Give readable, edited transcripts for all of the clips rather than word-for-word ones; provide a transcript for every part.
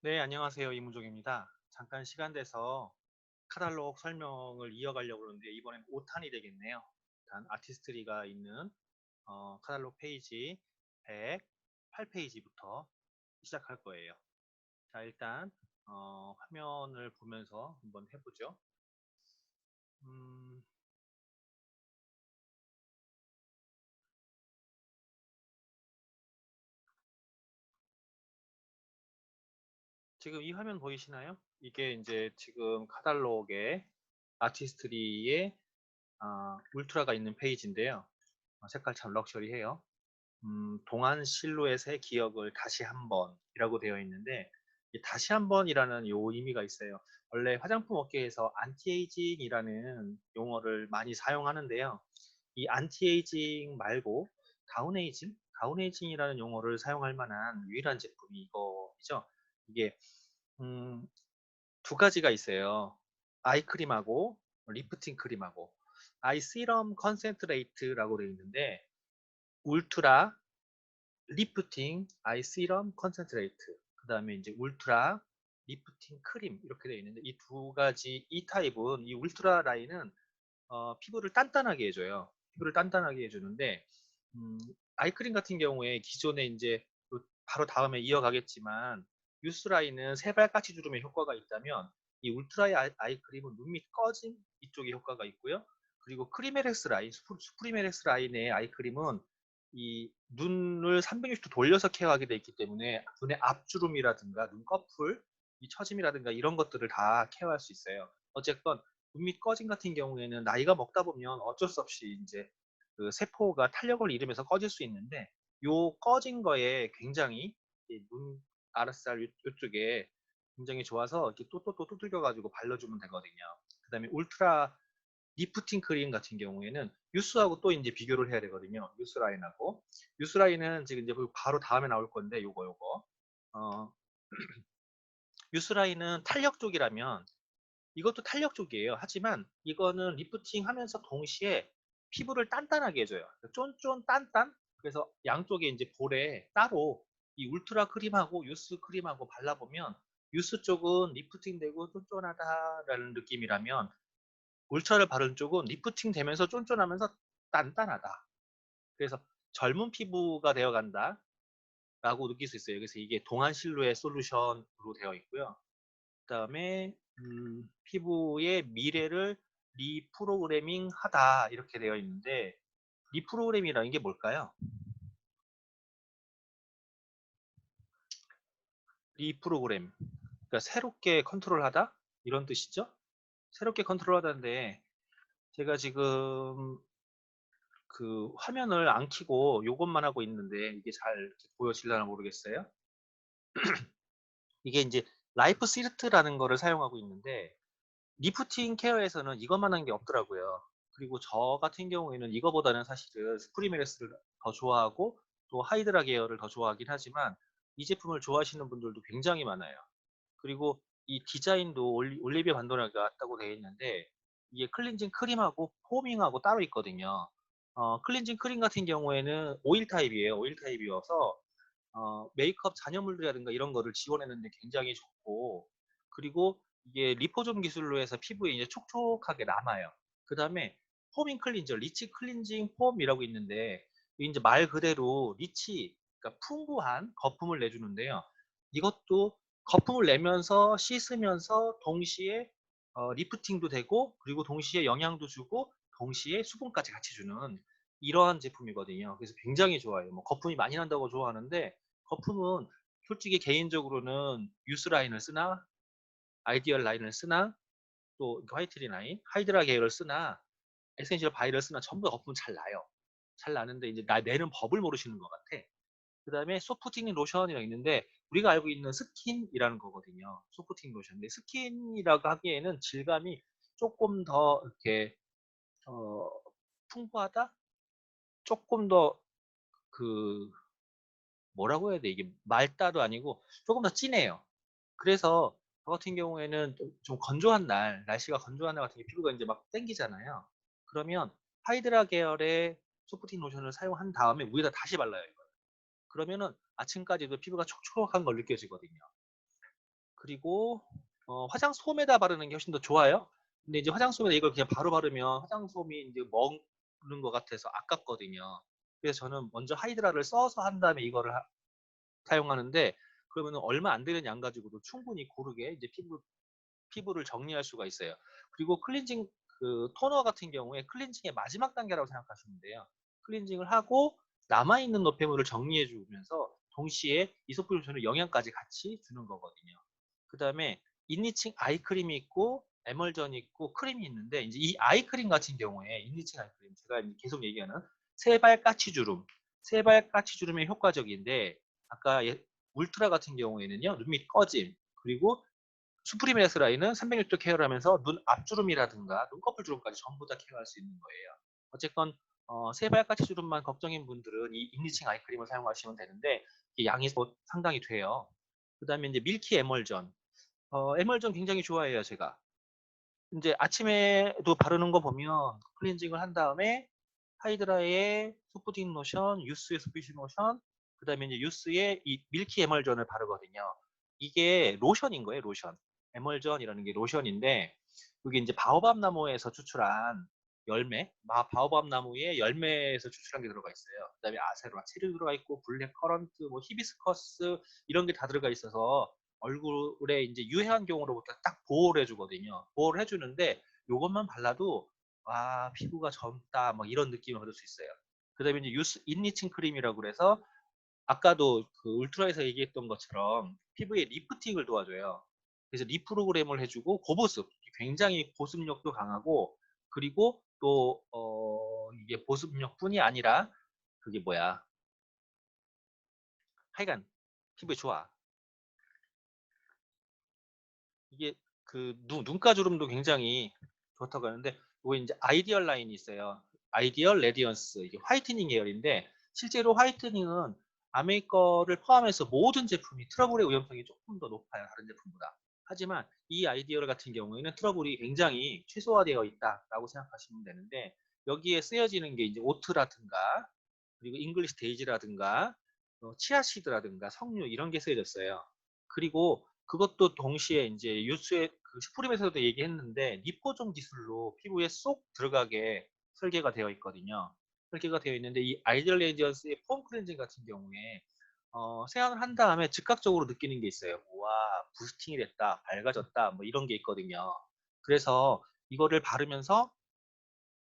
네, 안녕하세요. 이문종입니다. 잠깐 시간 돼서 카탈로그 설명을 이어가려고 그러는데 이번엔 5탄이 되겠네요. 일단 아티스트리가 있는 카탈로그 페이지 108페이지부터 시작할 거예요. 자, 일단 화면을 보면서 한번 해보죠. 음, 지금 이 화면 보이시나요? 이게 이제 지금 카탈로그의 아티스트리의 울트라가 있는 페이지인데요. 색깔 참 럭셔리해요. 동안 실루엣의 기억을 다시 한번이라고 되어 있는데 이 다시 한번이라는 요 의미가 있어요. 원래 화장품 업계에서 안티에이징이라는 용어를 많이 사용하는데요. 이 안티에이징 말고 다운에이징? 다운에이징이라는 용어를 사용할 만한 유일한 제품이 이거죠. 이게 음, 두 가지가 있어요. 아이크림하고 리프팅 크림하고 아이 시럼 컨센트레이트라고 되어 있는데 울트라 리프팅 아이 시럼 컨센트레이트 그 다음에 이제 울트라 리프팅 크림 이렇게 되어 있는데 이 두 가지 이 타입은 이 울트라 라인은 피부를 단단하게 해줘요. 피부를 단단하게 해주는데 음, 아이크림 같은 경우에 기존에 이제 바로 다음에 이어가겠지만 유스 라인은 세발같이 주름에 효과가 있다면 이 울트라 아이크림은 눈 밑 꺼짐 이쪽에 효과가 있고요. 그리고 크리메렉스 라인, 수프리메렉스 라인의 아이크림은 이 눈을 360도 돌려서 케어하게 돼 있기 때문에 눈의 앞주름이라든가 눈꺼풀, 이 처짐이라든가 이런 것들을 다 케어할 수 있어요. 어쨌건 눈 밑 꺼짐 같은 경우에는 나이가 먹다 보면 어쩔 수 없이 이제 그 세포가 탄력을 잃으면서 꺼질 수 있는데 요 꺼진 거에 굉장히 눈 아랫살 요쪽에 굉장히 좋아서 이렇게 또또또 두들겨 가지고 발라주면 되거든요. 그 다음에 울트라 리프팅 크림 같은 경우에는 유스하고 또 이제 비교를 해야 되거든요. 유스 라인하고 유스 라인은 지금 이제 바로 다음에 나올 건데 요거 어, 유스 라인은 탄력 쪽이라면 이것도 탄력 쪽이에요. 하지만 이거는 리프팅 하면서 동시에 피부를 단단하게 해줘요. 쫀쫀 단단. 그래서 양쪽에 이제 볼에 따로 이 울트라 크림하고 유스 크림하고 발라보면 유스 쪽은 리프팅 되고 쫀쫀하다라는 느낌이라면 울트라를 바른 쪽은 리프팅 되면서 쫀쫀하면서 단단하다. 그래서 젊은 피부가 되어간다 라고 느낄 수 있어요. 그래서 이게 동안 실루엣 솔루션으로 되어 있고요. 그 다음에 피부의 미래를 리프로그래밍 하다 이렇게 되어 있는데 리프로그램이라는 게 뭘까요? 리프로그램 그러니까 새롭게 컨트롤하다 이런 뜻이죠. 새롭게 컨트롤하다인데 제가 지금 그 화면을 안 켜고 이것만 하고 있는데 이게 잘 보여질려나 모르겠어요. 이게 이제 라이프 시트라는 거를 사용하고 있는데 리프팅 케어에서는 이것만 한 게 없더라고요. 그리고 저 같은 경우에는 이거보다는 사실은 스프리메레스를 더 좋아하고 또 하이드라 계열을 더 좋아하긴 하지만 이 제품을 좋아하시는 분들도 굉장히 많아요. 그리고 이 디자인도 올리비아 반도네가 같다고 되어 있는데 이게 클렌징 크림하고 포밍하고 따로 있거든요. 클렌징 크림 같은 경우에는 오일 타입이에요. 오일 타입이어서 메이크업 잔여물이라든가 이런 거를 지원했는데 굉장히 좋고 그리고 이게 리포존 기술로 해서 피부에 이제 촉촉하게 남아요. 그 다음에 폼인 클린저, 리치 클렌징 폼이라고 있는데 이제 말 그대로 리치, 그러니까 풍부한 거품을 내주는데요. 이것도 거품을 내면서 씻으면서 동시에 리프팅도 되고 그리고 동시에 영양도 주고 동시에 수분까지 같이 주는 이러한 제품이거든요. 그래서 굉장히 좋아요. 뭐 거품이 많이 난다고 좋아하는데 거품은 솔직히 개인적으로는 유스 라인을 쓰나 아이디얼 라인을 쓰나 또 화이트리 라인, 하이드라 계열을 쓰나 에센셜 바이를 쓰나 전부 다 거품 잘 나요. 잘 나는데 이제 내는 법을 모르시는 것 같아. 그 다음에 소프트닝 로션이라고 있는데 우리가 알고 있는 스킨이라는 거거든요. 소프트닝 로션. 근데 스킨이라고 하기에는 질감이 조금 더 이렇게 어, 풍부하다? 조금 더 그 뭐라고 해야 돼? 이게 맑다도 아니고 조금 더 진해요. 그래서 저 같은 경우에는 좀 건조한 날, 날씨가 건조한 날 같은 게 피부가 이제 막 땡기잖아요. 그러면 하이드라 계열의 소프팅 로션을 사용한 다음에 위에다 다시 발라요. 이거. 그러면은 아침까지도 피부가 촉촉한 걸 느껴지거든요. 그리고 화장솜에다 바르는 게 훨씬 더 좋아요. 근데 이제 화장솜에다 이걸 그냥 바로 바르면 화장솜이 이제 먹는 것 같아서 아깝거든요. 그래서 저는 먼저 하이드라를 써서 한 다음에 이거를 사용하는데, 그러면 얼마 안 되는 양 가지고도 충분히 고르게 이제 피부를 정리할 수가 있어요. 그리고 클렌징 그 토너 같은 경우에 클렌징의 마지막 단계라고 생각하시면 돼요. 클렌징을 하고 남아있는 노폐물을 정리해 주면서 동시에 이소플루션을 영양까지 같이 주는 거거든요. 그 다음에 인니칭 아이크림이 있고 에멀전이 있고 크림이 있는데, 이제 이 아이크림 같은 경우에 인니칭 아이크림, 제가 계속 얘기하는 세발 까치주름에 효과적인데, 아까 울트라 같은 경우에는요 눈밑 꺼짐, 그리고 수프리메스 라인은 360도 케어를 하면서 눈 앞주름이라든가 눈꺼풀 주름까지 전부 다 케어할 수 있는 거예요. 어쨌건 세발까치 주름만 걱정인 분들은 이 인니칭 아이크림을 사용하시면 되는데, 이게 양이 상당히 돼요. 그 다음에 이제 밀키 에멀전. 에멀전 굉장히 좋아해요, 제가. 이제 아침에도 바르는 거 보면 클렌징을 한 다음에 하이드라의 소프팅 로션, 유스의 소프팅 로션, 그 다음에 이제 유스의 이 밀키 에멀전을 바르거든요. 이게 로션인 거예요, 로션. 에멀전이라는 게 로션인데, 그게 이제 바오밥 나무에서 추출한 열매, 바오밥 나무의 열매에서 추출한 게 들어가 있어요. 그 다음에 아세로라 체리 들어가 있고, 블랙 커런트, 뭐 히비스커스 이런 게 다 들어가 있어서 얼굴에 이제 유해환경으로부터 딱 보호를 해주거든요. 보호를 해주는데, 요것만 발라도 피부가 젊다 뭐 이런 느낌을 받을 수 있어요. 그다음에 이제 유스 인니칭 크림이라고 그래서 아까도 그 울트라에서 얘기했던 것처럼 피부에 리프팅을 도와줘요. 그래서 리프로그램을 해주고 고보습, 굉장히 보습력도 강하고, 그리고 또 이게 보습력뿐이 아니라 그게 뭐야, 하여간 피부에 좋아. 이게 그 눈가 주름도 굉장히 좋다고 하는데, 이거 이제 아이디얼 라인이 있어요. 아이디얼 레디언스, 이게 화이트닝 계열인데, 실제로 화이트닝은 아메이 거를 포함해서 모든 제품이 트러블의 위험성이 조금 더 높아요, 다른 제품보다. 하지만 이 아이디얼 같은 경우에는 트러블이 굉장히 최소화되어 있다라고 생각하시면 되는데, 여기에 쓰여지는 게 이제 오트라든가, 그리고 잉글리시 데이지라든가, 치아시드라든가 석류 이런 게 쓰여졌어요. 그리고 그것도 동시에 이제 유수의 그 슈프림에서도 얘기했는데, 리포종 기술로 피부에 쏙 들어가게 설계가 되어 있거든요. 설계가 되어 있는데, 이 아이디얼 레디언스의 폼 클렌징 같은 경우에 세안을 한 다음에 즉각적으로 느끼는 게 있어요. 와, 부스팅이 됐다, 밝아졌다, 뭐 이런 게 있거든요. 그래서 이거를 바르면서,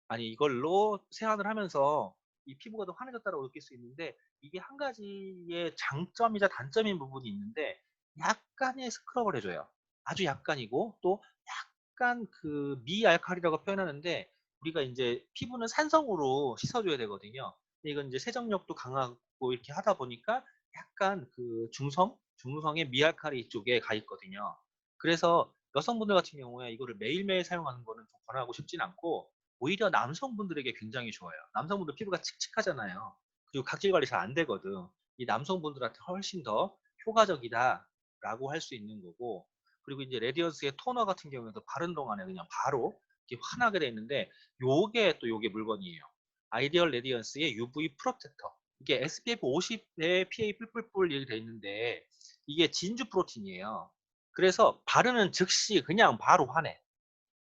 아니 이걸로 세안을 하면서 이 피부가 더 환해졌다고 느낄 수 있는데, 이게 한 가지의 장점이자 단점인 부분이 있는데, 약간의 스크럽을 해줘요. 아주 약간이고, 또 약간 그 미알칼리라고 표현하는데, 우리가 이제 피부는 산성으로 씻어줘야 되거든요. 근데 이건 이제 세정력도 강하고 이렇게 하다 보니까 약간 그 중성의 미알칼리 쪽에 가 있거든요. 그래서 여성분들 같은 경우에 이거를 매일매일 사용하는 거는 좀 권하고 싶진 않고, 오히려 남성분들에게 굉장히 좋아요. 남성분들 피부가 칙칙하잖아요. 그리고 각질 관리 잘 안 되거든. 이 남성분들한테 훨씬 더 효과적이다라고 할 수 있는 거고, 그리고 이제 레디언스의 토너 같은 경우에도 바른 동안에 그냥 바로 이렇게 환하게 돼 있는데, 요게 물건이에요. 아이디얼 레디언스의 UV 프로텍터. 이게 SPF 50에 PA 뿔뿔뿔 이렇게 돼 있는데, 이게 진주 프로틴이에요. 그래서 바르는 즉시 그냥 바로 환해.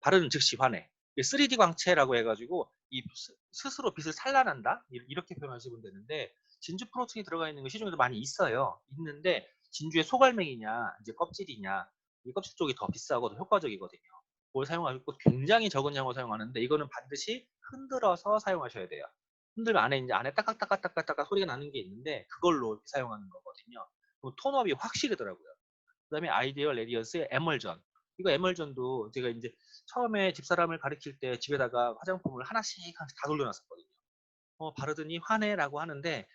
바르는 즉시 환해. 3D 광채라고 해가지고 이 스스로 빛을 산란한다, 이렇게 표현하시면 되는데, 진주 프로틴이 들어가 있는 거 시중에도 많이 있어요. 있는데 진주의 소갈맹이냐 이제 껍질이냐, 이 껍질 쪽이 더 비싸고 더 효과적이거든요. 그걸 사용하고 굉장히 적은 양으로 사용하는데, 이거는 반드시 흔들어서 사용하셔야 돼요. 흔들면 안에 따깍따깍따깍따깍 소리가 나는 게 있는데, 그걸로 사용하는 거거든요. 톤업이 확실하더라고요. 그다음에 아이디어 레디언스의 에멀전. 이거 에멀전도 제가 이제 처음에 집사람을 가르칠 때 집에다가 화장품을 하나씩 다 돌려놨었거든요. 바르더니 환해라고 하는데,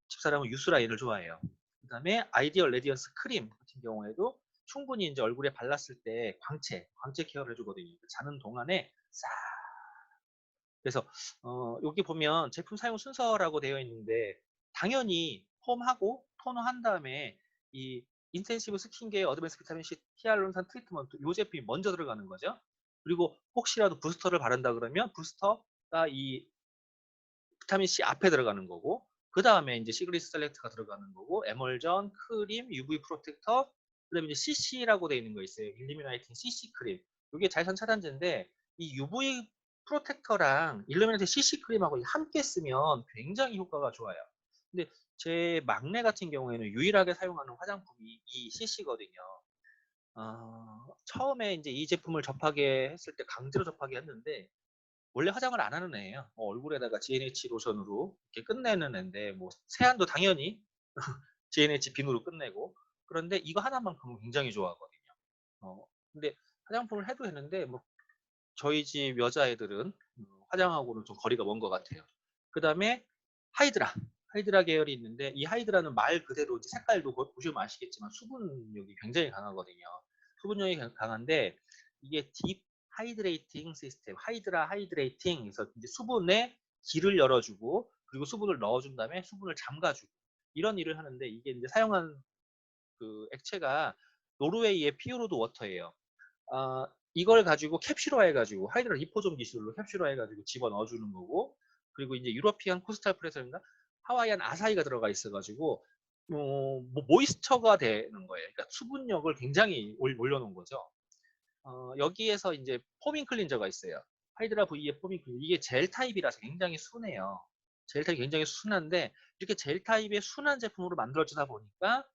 집사람은 유스라인을 좋아해요. 그다음에 아이디어 레디언스 크림 같은 경우에도 충분히 이제 얼굴에 발랐을 때 광채 케어를 해주거든요. 자는 동안에 싹. 그래서 여기 보면 제품 사용 순서라고 되어 있는데, 당연히 폼하고 토너한 다음에 이 인텐시브 스킨케어 어드밴스 비타민 C 히알루론산 트리트먼트, 이 제품이 먼저 들어가는 거죠. 그리고 혹시라도 부스터를 바른다 그러면 부스터가 이 비타민 C 앞에 들어가는 거고, 그 다음에 이제 시그리스 셀렉트가 들어가는 거고, 에멀전, 크림, UV 프로텍터, 그다음에 이제 CC라고 되어 있는 거 있어요. 일루미나이팅 CC 크림. 이게 자외선 차단제인데 이 UV 프로텍터랑 일루미나이팅 CC 크림하고 함께 쓰면 굉장히 효과가 좋아요. 근데 제 막내 같은 경우에는 유일하게 사용하는 화장품이 이 CC거든요. 처음에 이제 이 제품을 접하게 했을 때 강제로 접하게 했는데 원래 화장을 안 하는 애예요. 얼굴에다가 GNH 로션으로 이렇게 끝내는 애인데 뭐 세안도 당연히 GNH 비누로 끝내고 그런데 이거 하나만큼은 굉장히 좋아하거든요. 근데 화장품을 해도 되는데 뭐 저희 집 여자애들은 화장하고는 좀 거리가 먼 것 같아요. 그 다음에 하이드라. 하이드라 계열이 있는데 이 하이드라는 말 그대로 이제 색깔도 보시면 아시겠지만 수분력이 굉장히 강하거든요. 수분력이 강한데 이게 딥 하이드레이팅 시스템, 하이드라 하이드레이팅 그래서 이제 수분에 길을 열어주고 그리고 수분을 넣어준 다음에 수분을 잠가주고 이런 일을 하는데 이게 이제 사용한 그 액체가 노르웨이의 피오르드 워터예요. 이걸 가지고 캡슐화 해가지고 하이드라 리포존 기술로 캡슐화 해가지고 집어 넣어주는 거고 그리고 이제 유러피안 코스탈 프레서인가 하와이안 아사이가 들어가 있어가지고 뭐 모이스처가 되는 거예요. 그러니까 수분력을 굉장히 올려놓은 거죠. 여기에서 이제 포밍 클린저가 있어요. 하이드라 V의 포밍 클린저 이게 젤 타입이라서 굉장히 순해요. 젤 타입이 굉장히 순한데 이렇게 젤 타입의 순한 제품으로 만들어지다 보니까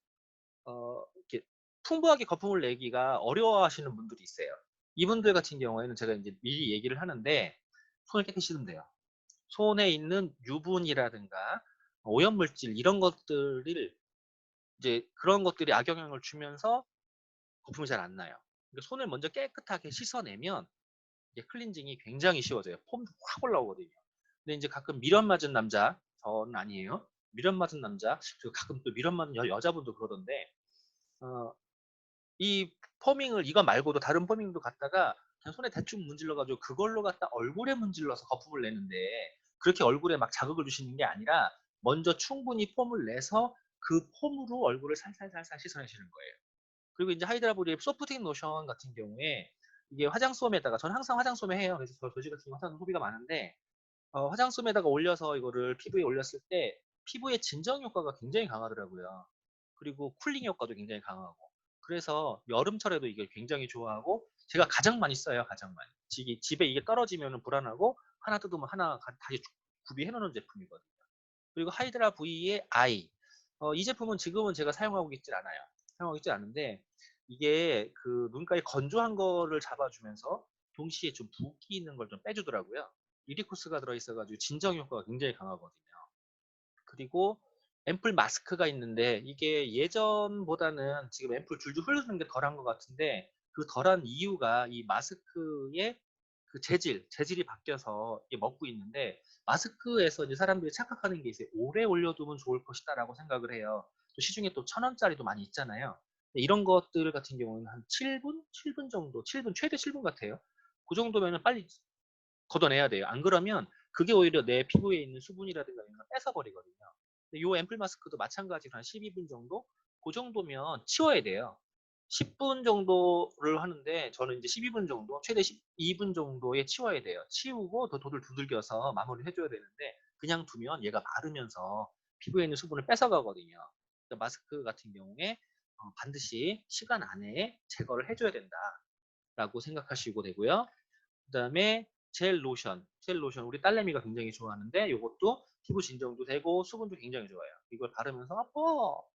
이렇게 풍부하게 거품을 내기가 어려워하시는 분들이 있어요. 이분들 같은 경우에는 제가 이제 미리 얘기를 하는데 손을 깨끗이 씻으면 돼요. 손에 있는 유분이라든가 오염물질 이런 것들을 이제 그런 것들이 악영향을 주면서 거품이 잘 안 나요. 그러니까 손을 먼저 깨끗하게 씻어내면 이게 클렌징이 굉장히 쉬워져요. 폼도 확 올라오거든요. 근데 이제 가끔 미련 맞은 남자, 저는 아니에요. 미련 맞은 남자, 가끔 또 미련 맞은 여자분도 그러던데, 어, 이 포밍을 이거 말고도 다른 포밍도 갖다가 그냥 손에 대충 문질러가지고 그걸로 갖다 얼굴에 문질러서 거품을 내는데 그렇게 얼굴에 막 자극을 주시는 게 아니라 먼저 충분히 폼을 내서 그 폼으로 얼굴을 살살살살 씻어내시는 거예요. 그리고 이제 하이드라브리의 소프팅 로션 같은 경우에 이게 화장솜에다가 저는 항상 화장솜에 해요. 그래서 저지 같은 화장 소비가 많은데 화장솜에다가 올려서 이거를 피부에 올렸을 때 피부의 진정 효과가 굉장히 강하더라고요. 그리고 쿨링 효과도 굉장히 강하고. 그래서 여름철에도 이걸 굉장히 좋아하고 제가 가장 많이 써요. 가장 많이. 집에 이게 떨어지면 불안하고 하나 뜯으면 하나 다시 구비해 놓는 제품이거든요. 그리고 하이드라 V의 아이. 이 제품은 지금은 제가 사용하고 있질 않아요. 사용하고 있지 않은데 이게 그 눈가에 건조한 거를 잡아주면서 동시에 좀 붓기 있는 걸 좀 빼주더라고요. 이리코스가 들어있어가지고 진정 효과가 굉장히 강하거든요. 그리고 앰플 마스크가 있는데 이게 예전보다는 지금 앰플 줄줄 흐르는 게 덜한 것 같은데 그 덜한 이유가 이 마스크의 그 재질이 바뀌어서 이게 먹고 있는데 마스크에서 이제 사람들이 착각하는 게 있어요. 오래 올려두면 좋을 것이다라고 생각을 해요. 또 시중에 또 1,000원짜리도 많이 있잖아요. 이런 것들 같은 경우는 한 7분? 7분 정도, 7분, 최대 7분 같아요. 그 정도면 빨리 걷어내야 돼요. 안 그러면 그게 오히려 내 피부에 있는 수분이라든가 이런 걸 뺏어버리거든요. 이 앰플 마스크도 마찬가지로 한 12분 정도? 그 정도면 치워야 돼요. 10분 정도를 하는데 저는 이제 12분 정도, 최대 12분 정도에 치워야 돼요. 치우고 더 도들 두들겨서 마무리를 해줘야 되는데 그냥 두면 얘가 마르면서 피부에 있는 수분을 뺏어가거든요. 그러니까 마스크 같은 경우에 반드시 시간 안에 제거를 해줘야 된다라고 생각하시고 되고요. 그 다음에 젤 로션 우리 딸내미가 굉장히 좋아하는데 이것도 피부 진정도 되고 수분도 굉장히 좋아요. 이걸 바르면서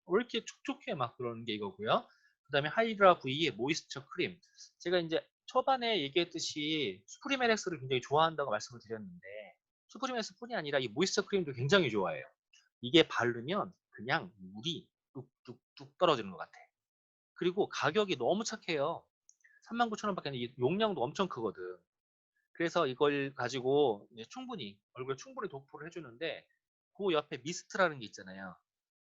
왜 이렇게 촉촉해 막 그러는 게 이거고요. 그 다음에 하이드라 V의 모이스처 크림. 제가 이제 초반에 얘기했듯이 수프리메렉스를 굉장히 좋아한다고 말씀을 드렸는데 수프리메렉스뿐이 아니라 이 모이스처 크림도 굉장히 좋아해요. 이게 바르면 그냥 물이 뚝뚝뚝 떨어지는 것 같아. 그리고 가격이 너무 착해요. 39,000원밖에 안 돼. 용량도 엄청 크거든. 그래서 이걸 가지고 이제 충분히 얼굴에 충분히 도포를 해주는데 그 옆에 미스트라는 게 있잖아요.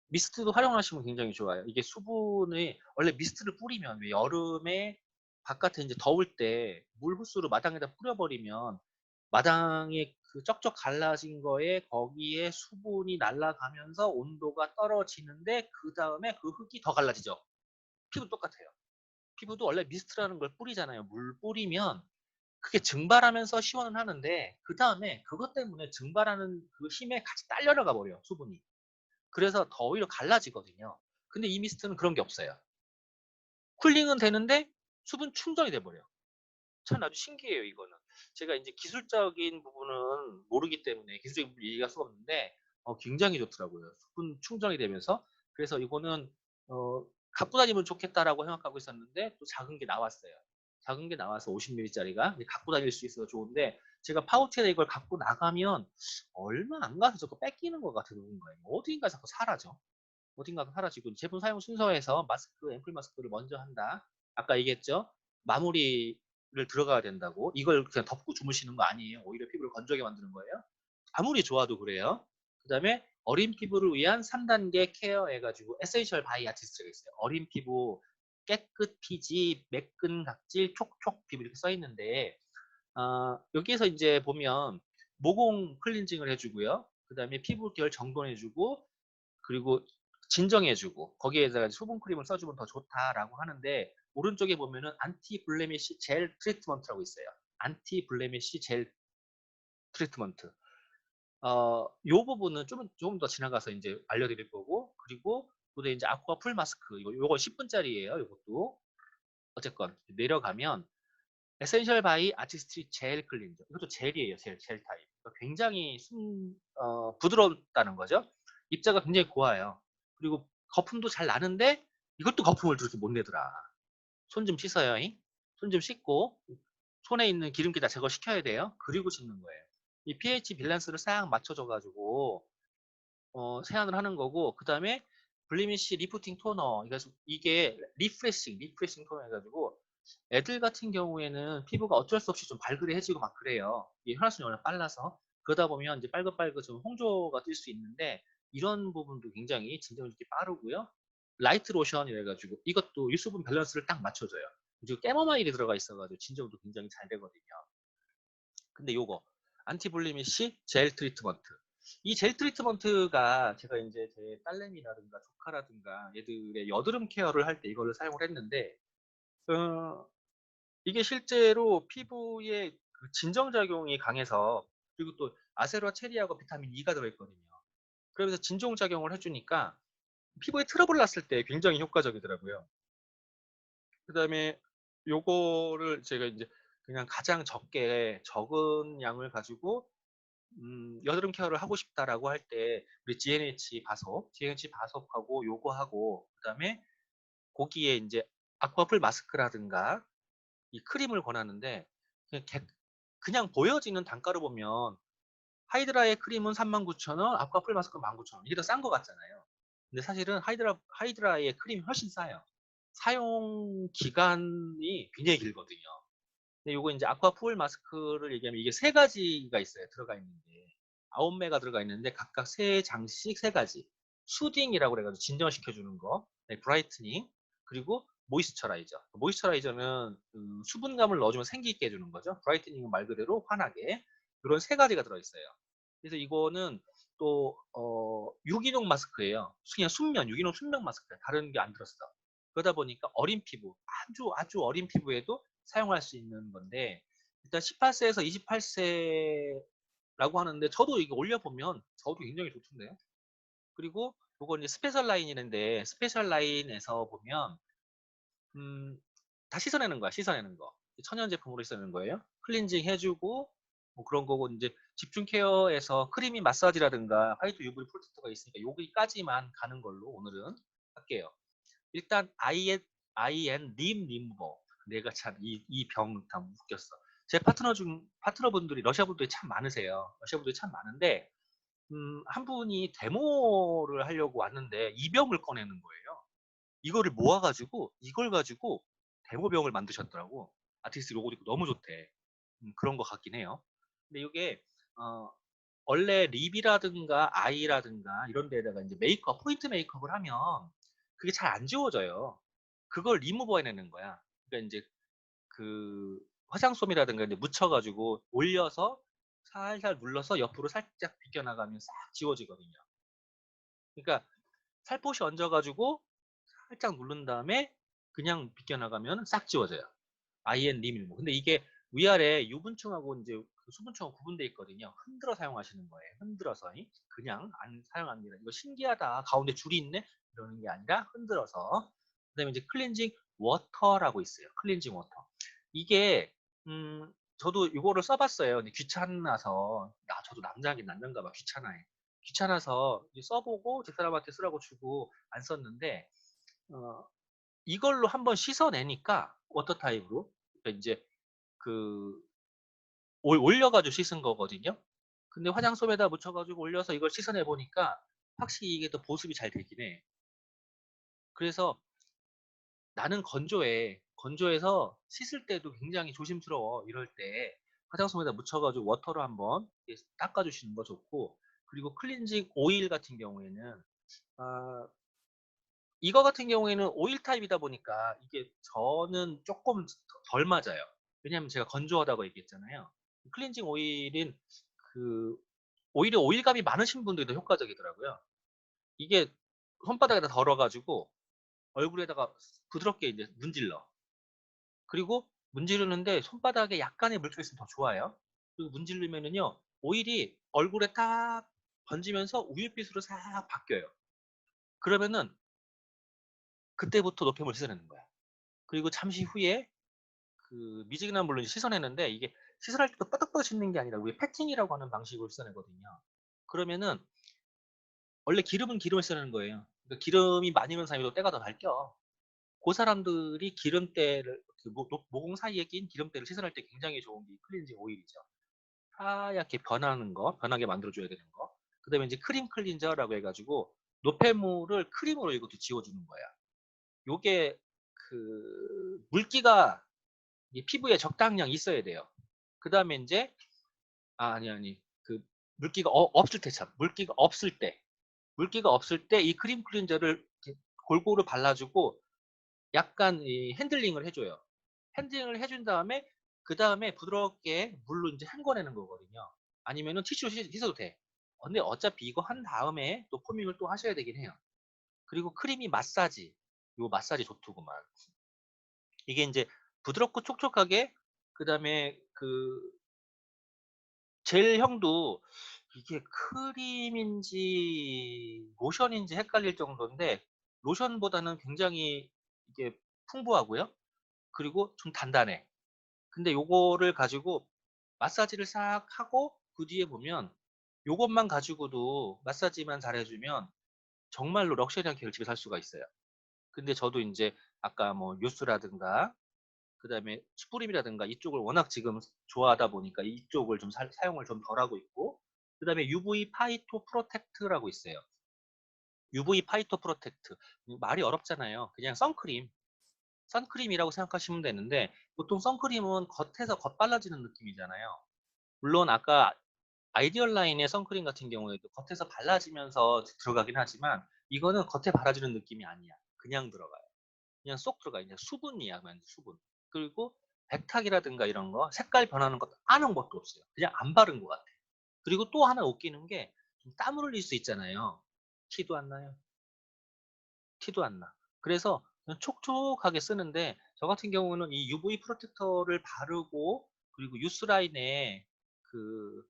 미스트도 활용하시면 굉장히 좋아요. 이게 수분이 원래 미스트를 뿌리면 왜 여름에 바깥에 이제 더울 때 물 호스로 마당에다 뿌려버리면 마당에 그 쩍쩍 갈라진 거에 거기에 수분이 날아가면서 온도가 떨어지는데 그 다음에 그 흙이 더 갈라지죠. 피부 똑같아요. 피부도 원래 미스트라는 걸 뿌리잖아요. 물 뿌리면 그게 증발하면서 시원은 하는데 그 다음에 그것 때문에 증발하는 그 힘에 같이 딸려나가 버려요. 수분이. 그래서 더 오히려 갈라지거든요. 근데 이 미스트는 그런 게 없어요. 쿨링은 되는데 수분 충전이 돼 버려요. 참 아주 신기해요, 이거는. 제가 이제 기술적인 부분은 모르기 때문에 기술적인 부분 얘기할 수가 없는데 굉장히 좋더라고요. 수분 충전이 되면서. 그래서 이거는 어 갖고 다니면 좋겠다라고 생각하고 있었는데 또 작은 게 나왔어요. 작은 게 나와서 50ml짜리가 갖고 다닐 수 있어서 좋은데 제가 파우치에 이걸 갖고 나가면 얼마 안 가서 자꾸 뺏기는 것 같은 거예요. 어딘가 자꾸 사라져. 어딘가 사라지고 제품 사용 순서에서 마스크, 앰플 마스크를 먼저 한다. 아까 얘기했죠? 마무리를 들어가야 된다고. 이걸 그냥 덮고 주무시는 거 아니에요. 오히려 피부를 건조하게 만드는 거예요. 아무리 좋아도 그래요. 그 다음에 어린 피부를 위한 3단계 케어 해가지고 에센셜 바이 아티스트가 있어요. 어린 피부, 깨끗 피지, 매끈 각질, 촉촉 피부 이렇게 써 있는데 여기에서 이제 보면 모공 클렌징을 해주고요. 그 다음에 피부결 정돈해주고 그리고 진정해주고 거기에다가 수분 크림을 써주면 더 좋다라고 하는데 오른쪽에 보면은 안티 블레미쉬 젤 트리트먼트라고 있어요. 안티 블레미쉬 젤 트리트먼트. 요 부분은 좀 더 지나가서 이제 알려드릴 거고 그리고 그다음에 이제 아쿠아 풀 마스크 요거 10분짜리예요. 요것도 어쨌건 내려가면 에센셜 바이 아티스트 젤 클린저 이것도 젤이에요. 젤 타입. 그러니까 굉장히 부드럽다는 거죠. 입자가 굉장히 고와요. 그리고 거품도 잘 나는데 이것도 거품을 그렇게 못 내더라. 손 좀 씻어요. 손 좀 씻고 손에 있는 기름기 다 제거시켜야 돼요. 그리고 씻는 거예요. 이 pH 밸런스를 싹 맞춰줘가지고 세안을 하는 거고 그 다음에 블리미쉬 리프팅 토너 그래서 이게 리프레싱 토너 해가지고 애들 같은 경우에는 피부가 어쩔 수 없이 좀 발그레해지고 막 그래요. 이 혈액순환이 워낙 빨라서 그러다 보면 이제 빨갛빨갛 좀 홍조가 뜰 수 있는데 이런 부분도 굉장히 진정시키기 빠르고요. 라이트 로션이라 해가지고 이것도 유수분 밸런스를 딱 맞춰줘요. 그리고 깨머마일이 들어가 있어가지고 진정도 굉장히 잘 되거든요. 근데 요거 안티블리미쉬 젤 트리트먼트 이 젤 트리트먼트가 제가 이제 제 딸내미라든가 조카라든가 얘들의 여드름 케어를 할 때 이거를 사용을 했는데 어, 이게 실제로 피부에 그 진정작용이 강해서 그리고 또 아세로체리하고 비타민 E가 들어있거든요. 그러면서 진정작용을 해주니까 피부에 트러블 났을 때 굉장히 효과적이더라고요. 그 다음에 요거를 제가 이제 그냥 가장 적은 양을 가지고 여드름 케어를 하고 싶다라고 할 때 우리 GNH 바속하고 요거 하고 그다음에 거기에 이제 아쿠아풀 마스크라든가 이 크림을 권하는데 그냥 보여지는 단가로 보면 하이드라의 크림은 39,000원, 아쿠아풀 마스크는 19,000원. 이게 더 싼 것 같잖아요. 근데 사실은 하이드라의 크림이 훨씬 싸요. 사용 기간이 굉장히 길거든요. 근데 요거 이제 아쿠아풀 마스크를 얘기하면 이게 세 가지가 있어요. 들어가 있는데. 9매가 들어가 있는데 각각 세 장씩 세 가지. 수딩이라고 그래가지고 진정시켜주는 거. 네, 브라이트닝. 그리고 모이스처라이저. 모이스처라이저는 수분감을 넣어주면 생기 있게 해주는 거죠. 브라이트닝은 말 그대로 환하게. 이런 세 가지가 들어있어요. 그래서 이거는 또 유기농 마스크예요. 그냥 유기농 순면 마스크예요. 다른 게 안 들었어. 그러다 보니까 어린 피부, 아주 어린 피부에도 사용할 수 있는 건데 일단 18세에서 28세라고 하는데 저도 이거 올려보면 저도 굉장히 좋던데요. 그리고 이건 이제 스페셜 라인이는데 스페셜 라인에서 보면 다 씻어내는 거야. 씻어내는 거. 천연 제품으로 씻어내는 거예요. 클렌징 해주고 뭐 그런 거고 이제 집중 케어에서 크리미 마사지라든가 화이트 UV 프로텍터가 있으니까 여기까지만 가는 걸로 오늘은 할게요. 일단 IN 림 리무버 내가 참 이 병 다 웃겼어. 제 파트너분들이 러시아 분들이 참 많으세요. 러시아 분들이 참 많은데 한 분이 데모를 하려고 왔는데 이 병을 꺼내는 거예요. 이거를 모아가지고 이걸 가지고 데모병을 만드셨더라고. 아티스트 로고 있고 너무 좋대. 그런 것 같긴 해요. 근데 이게 어, 원래 립이라든가 아이라든가 이런 데다가 이제 포인트 메이크업을 하면 그게 잘 안 지워져요. 그걸 리무버 해내는 거야. 그러니까 이제 그 화장솜이라든가 이제 묻혀가지고 올려서 살살 눌러서 옆으로 살짝 비껴나가면 싹 지워지거든요. 그러니까 살포시 얹어가지고 살짝 누른 다음에 그냥 비껴나가면 싹 지워져요. IN 리밀모. 근데 이게 위아래 유분층하고 이제 그 수분층하고 구분되어 있거든요. 흔들어 사용하시는 거예요. 흔들어서 그냥 안 사용합니다. 이거 신기하다. 가운데 줄이 있네. 이러는 게 아니라 흔들어서. 그다음에 이제 클렌징 워터라고 있어요. 클렌징 워터. 이게 저도 이거를 써봤어요. 근데 귀찮아서 저도 남자긴 남자인가 봐. 귀찮아해. 귀찮아서 써보고 집사람한테 쓰라고 주고 안 썼는데 어, 이걸로 한번 씻어내니까 워터 타입으로 그러니까 이제 그 올려가지고 씻은 거거든요. 근데 화장솜에다 묻혀가지고 올려서 이걸 씻어내 보니까 확실히 이게 또 보습이 잘 되긴 해. 그래서 나는 건조해. 건조해서 씻을 때도 굉장히 조심스러워. 이럴 때 화장솜에다 묻혀가지고 워터로 한번 닦아주시는 거 좋고, 그리고 클렌징 오일 같은 경우에는 아, 이거 같은 경우에는 오일 타입이다 보니까 이게 저는 조금 덜 맞아요. 왜냐하면 제가 건조하다고 얘기했잖아요. 클렌징 오일은 그 오히려 오일감이 많으신 분들이 더 효과적이더라고요. 이게 손바닥에다 덜어가지고 얼굴에다가 부드럽게 이제 문질러. 그리고 문지르는데 손바닥에 약간의 물기가 있으면 더 좋아요. 그리고 문지르면은요, 오일이 얼굴에 딱 번지면서 우윳빛으로 싹 바뀌어요. 그러면은 그때부터 노폐물 씻어내는 거야. 그리고 잠시 후에 그 미지근한 물로 씻어내는데 이게 씻어낼 때도 뻐덕뻐덕 씻는 게 아니라 우리 패팅이라고 하는 방식으로 씻어내거든요. 그러면은 원래 기름은 기름을 씻어내는 거예요. 그러니까 기름이 많이 있는 사람이 때가 더 잘 껴. 그 사람들이 기름때를 그 모공 사이에 낀 기름때를 씻어낼 때 굉장히 좋은 게 클렌징 오일이죠. 하얗게 변하는 거, 변하게 만들어줘야 되는 거. 그 다음에 이제 크림 클린저라고 해가지고 노폐물을 크림으로 이것도 지워주는 거야. 요게 그 물기가 이 피부에 적당량 있어야 돼요. 그 다음에 이제 아니 그 물기가 없을 때 참 물기가 없을 때 이 크림 클린저를 이렇게 골고루 발라주고 약간 이 핸들링을 해줘요. 핸들링을 해준 다음에 그 다음에 부드럽게 물로 이제 헹궈내는 거거든요. 아니면은 티슈로 씻어도 돼. 근데 어차피 이거 한 다음에 또 포밍을 또 하셔야 되긴 해요. 그리고 크림이 마사지. 요 마사지 좋더구만. 이게 이제 부드럽고 촉촉하게 그 다음에 그 젤형도 이게 크림인지 로션인지 헷갈릴 정도인데 로션보다는 굉장히 이게 풍부하고요. 그리고 좀 단단해. 근데 요거를 가지고 마사지를 싹 하고 그 뒤에 보면 요것만 가지고도 마사지만 잘해주면 정말로 럭셔리한 케어를 집에서 할 수가 있어요. 근데 저도 이제 아까 뭐 뉴스라든가 그 다음에 스프림이라든가 이쪽을 워낙 지금 좋아하다 보니까 이쪽을 좀 사용을 좀 덜 하고 있고 그 다음에 UV 파이토 프로텍트라고 있어요. UV 파이토 프로텍트 말이 어렵잖아요. 그냥 선크림이라고 생각하시면 되는데 보통 선크림은 겉에서 겉발라지는 느낌이잖아요. 물론 아까 아이디얼 라인의 선크림 같은 경우에도 겉에서 발라지면서 들어가긴 하지만 이거는 겉에 발라지는 느낌이 아니야. 그냥 들어가요. 그냥 쏙 들어가요. 그냥 수분이야. 그냥 수분. 그리고 백탁이라든가 이런 거 색깔 변하는 것도 아는 것도 없어요. 그냥 안 바른 것 같아. 그리고 또 하나 웃기는 게 땀을 흘릴 수 있잖아요. 티도 안 나요. 티도 안 나. 그래서 그냥 촉촉하게 쓰는데 저 같은 경우는 이 UV 프로텍터를 바르고 그리고 유스라인에 그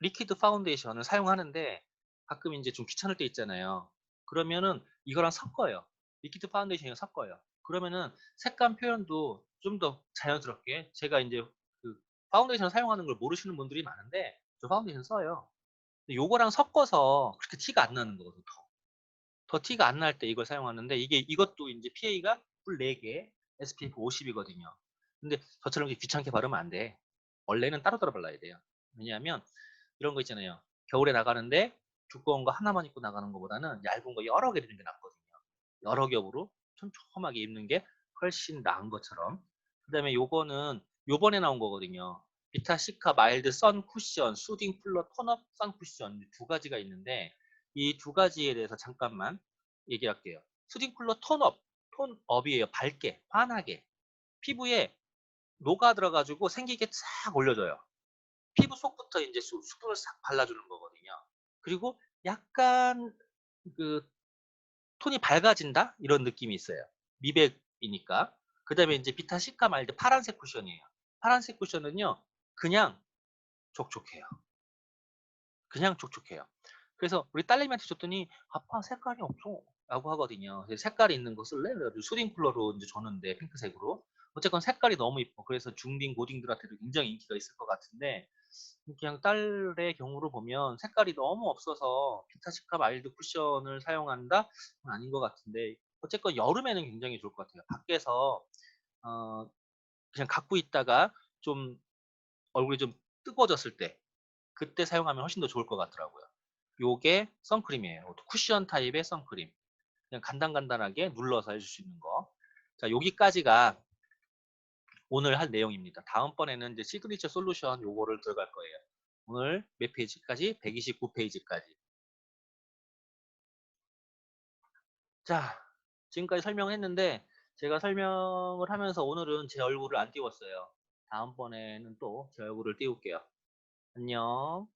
리퀴드 파운데이션을 사용하는데 가끔 이제 좀 귀찮을 때 있잖아요. 그러면은 이거랑 섞어요. 리퀴드 파운데이션이랑 섞어요. 그러면은 색감 표현도 좀 더 자연스럽게 제가 이제 그 파운데이션 사용하는 걸 모르시는 분들이 많은데 저 파운데이션 써요. 근데 요거랑 섞어서 그렇게 티가 안 나는 거거든요. 더 티가 안 날 때 이걸 사용하는데 이것도 이제 PA가 뿔 4개, SPF 50이거든요. 근데 저처럼 이렇게 귀찮게 바르면 안 돼. 원래는 따로따로 발라야 돼요. 왜냐하면 이런 거 있잖아요. 겨울에 나가는데 두꺼운 거 하나만 입고 나가는 것보다는 얇은 거 여러 개 입는 게 낫거든요. 여러 겹으로 촘촘하게 입는 게 훨씬 나은 것처럼. 그 다음에 요거는 요번에 나온 거거든요. 비타시카 마일드 선 쿠션, 수딩 플러 톤업 선 쿠션 두 가지가 있는데 이 두 가지에 대해서 잠깐만 얘기할게요. 수딩 플러 톤업이에요. 밝게, 환하게. 피부에 녹아 들어가지고 생기게 싹 올려줘요. 피부 속부터 이제 수분을 싹 발라주는 거거든요. 그리고 약간 그 톤이 밝아진다? 이런 느낌이 있어요. 미백이니까. 그 다음에 이제 비타시카 말드 파란색 쿠션이에요. 파란색 쿠션은요, 그냥 촉촉해요. 그냥 촉촉해요. 그래서 우리 딸내미한테 줬더니 아빠 색깔이 없어. 라고 하거든요. 그래서 색깔이 있는 거 쓸래? 그래가지고 수딩 쿨러로 이제 줬는데 핑크색으로. 어쨌건 색깔이 너무 이뻐. 그래서 중딩, 고딩들한테도 굉장히 인기가 있을 것 같은데 그냥 딸의 경우를 보면 색깔이 너무 없어서 피타치카 마일드 쿠션을 사용한다? 그건 아닌 것 같은데 어쨌건 여름에는 굉장히 좋을 것 같아요. 밖에서 어, 그냥 갖고 있다가 좀 얼굴이 좀 뜨거워졌을 때 그때 사용하면 훨씬 더 좋을 것 같더라고요. 요게 선크림이에요. 쿠션 타입의 선크림. 그냥 간단간단하게 눌러서 해줄 수 있는 거. 자, 여기까지가 오늘 할 내용입니다. 다음번에는 이제 시그니처 솔루션 요거를 들어갈 거예요. 오늘 몇 페이지까지? 129페이지까지. 자, 지금까지 설명했는데 제가 설명을 하면서 오늘은 제 얼굴을 안 띄웠어요. 다음번에는 또 제 얼굴을 띄울게요. 안녕.